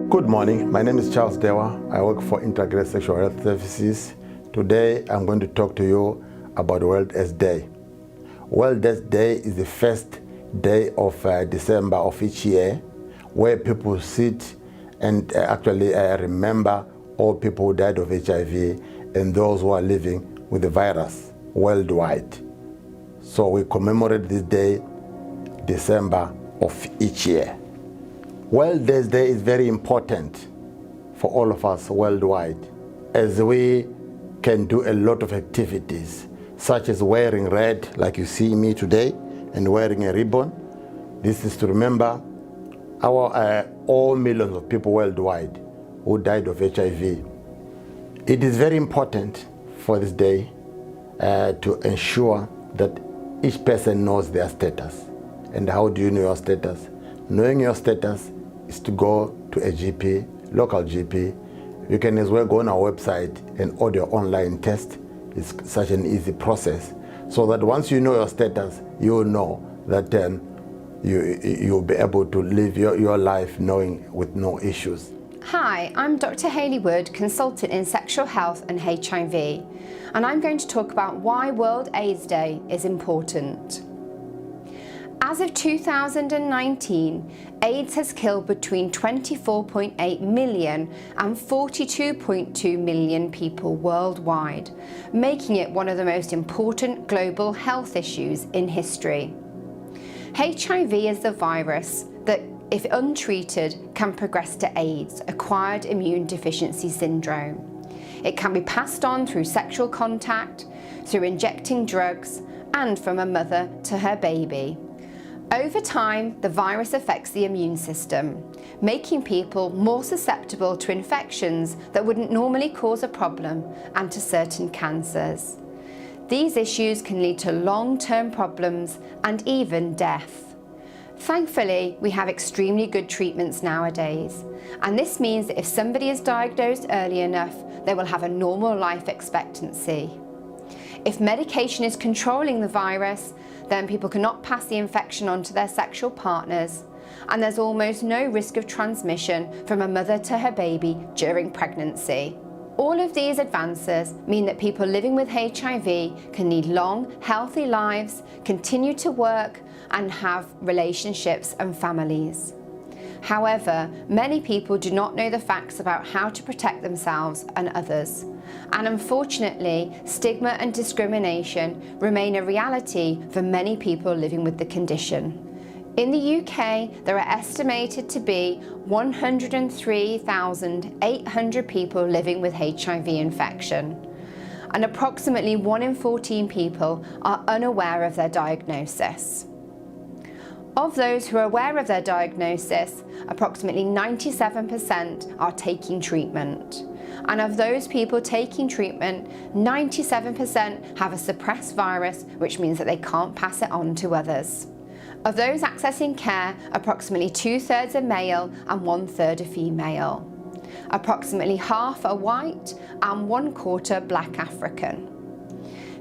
Good morning, my name is Charles Dewa. I work for Integrated Sexual Health Services. Today I'm going to talk to you about World AIDS Day. World AIDS Day is the first day of December of each year, where people sit and actually remember all people who died of HIV and those who are living with the virus worldwide. So we commemorate this day December of each year. World AIDS Day is very important for all of us worldwide, as we can do a lot of activities, such as wearing red, like you see me today, and wearing a ribbon. This is to remember all millions of people worldwide who died of HIV. It is very important for this day to ensure that each person knows their status. And how do you know your status? Knowing your status is to go to a GP, local GP. You can as well go on our website and order your online test. It's such an easy process. So that once you know your status, you will know that you'll be able to live your life knowing with no issues. Hi, I'm Dr. Hayley Wood, consultant in sexual health and HIV, and I'm going to talk about why World AIDS Day is important. As of 2019, AIDS has killed between 24.8 million and 42.2 million people worldwide, making it one of the most important global health issues in history. HIV is the virus that, if untreated, can progress to AIDS, acquired immune deficiency syndrome. It can be passed on through sexual contact, through injecting drugs, and from a mother to her baby. Over time, the virus affects the immune system, making people more susceptible to infections that wouldn't normally cause a problem and to certain cancers. These issues can lead to long-term problems and even death. Thankfully, we have extremely good treatments nowadays, and this means that if somebody is diagnosed early enough, they will have a normal life expectancy. If medication is controlling the virus, then people cannot pass the infection on to their sexual partners, and there's almost no risk of transmission from a mother to her baby during pregnancy. All of these advances mean that people living with HIV can lead long, healthy lives, continue to work, and have relationships and families. However, many people do not know the facts about how to protect themselves and others. And unfortunately, stigma and discrimination remain a reality for many people living with the condition. In the UK, there are estimated to be 103,800 people living with HIV infection, and approximately 1 in 14 people are unaware of their diagnosis. Of those who are aware of their diagnosis, approximately 97% are taking treatment. And of those people taking treatment, 97% have a suppressed virus, which means that they can't pass it on to others. Of those accessing care, approximately 2/3 are male and 1/3 are female. Approximately half are white and 1/4 Black African.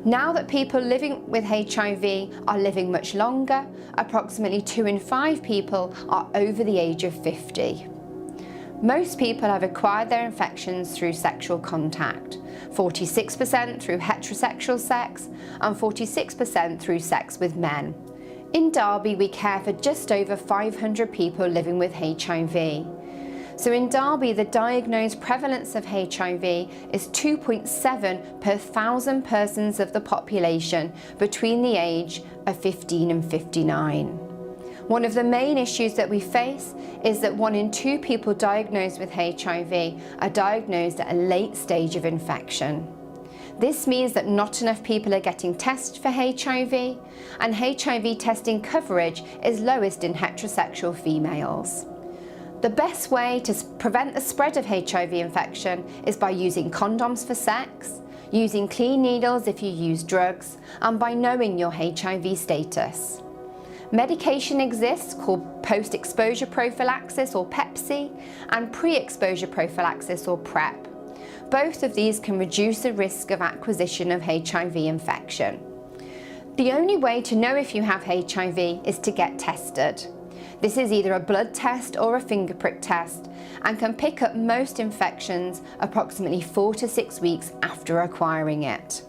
Now that people living with HIV are living much longer, approximately 2 in 5 people are over the age of 50. Most people have acquired their infections through sexual contact, 46% through heterosexual sex and 46% through sex with men. In Derby, we care for just over 500 people living with HIV. So in Derby, the diagnosed prevalence of HIV is 2.7 per 1,000 persons of the population between the age of 15 and 59. One of the main issues that we face is that 1 in 2 people diagnosed with HIV are diagnosed at a late stage of infection. This means that not enough people are getting tested for HIV, and HIV testing coverage is lowest in heterosexual females. The best way to prevent the spread of HIV infection is by using condoms for sex, using clean needles if you use drugs, and by knowing your HIV status. Medication exists called post-exposure prophylaxis or PEPC and pre-exposure prophylaxis or PrEP. Both of these can reduce the risk of acquisition of HIV infection. The only way to know if you have HIV is to get tested. This is either a blood test or a finger prick test and can pick up most infections approximately 4 to 6 weeks after acquiring it.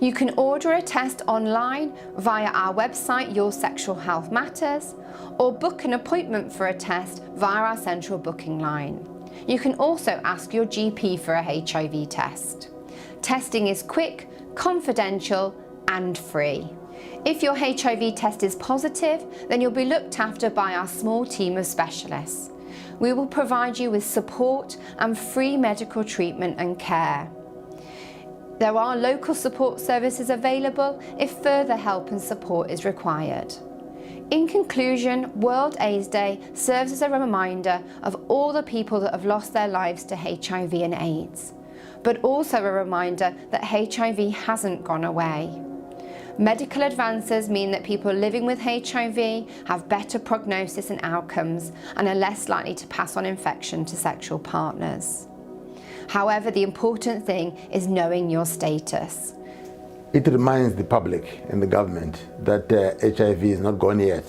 You can order a test online via our website Your Sexual Health Matters, or book an appointment for a test via our central booking line. You can also ask your GP for a HIV test. Testing is quick, confidential and free. If your HIV test is positive, then you'll be looked after by our small team of specialists. We will provide you with support and free medical treatment and care. There are local support services available if further help and support is required. In conclusion, World AIDS Day serves as a reminder of all the people that have lost their lives to HIV and AIDS, but also a reminder that HIV hasn't gone away. Medical advances mean that people living with HIV have better prognosis and outcomes and are less likely to pass on infection to sexual partners. However, the important thing is knowing your status. It reminds the public and the government that HIV is not gone yet.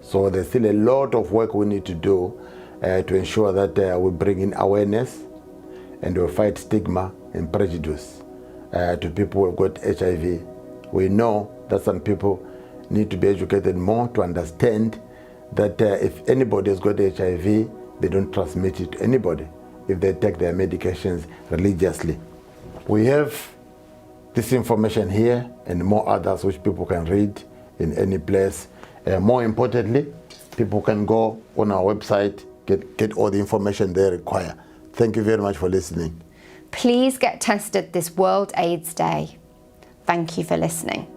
So there's still a lot of work we need to do to ensure that we bring in awareness and we fight stigma and prejudice to people who have got HIV. We know that some people need to be educated more to understand that if anybody has got HIV, they don't transmit it to anybody if they take their medications religiously. We have this information here and more others which people can read in any place. More importantly, people can go on our website, get all the information they require. Thank you very much for listening. Please get tested this World AIDS Day. Thank you for listening.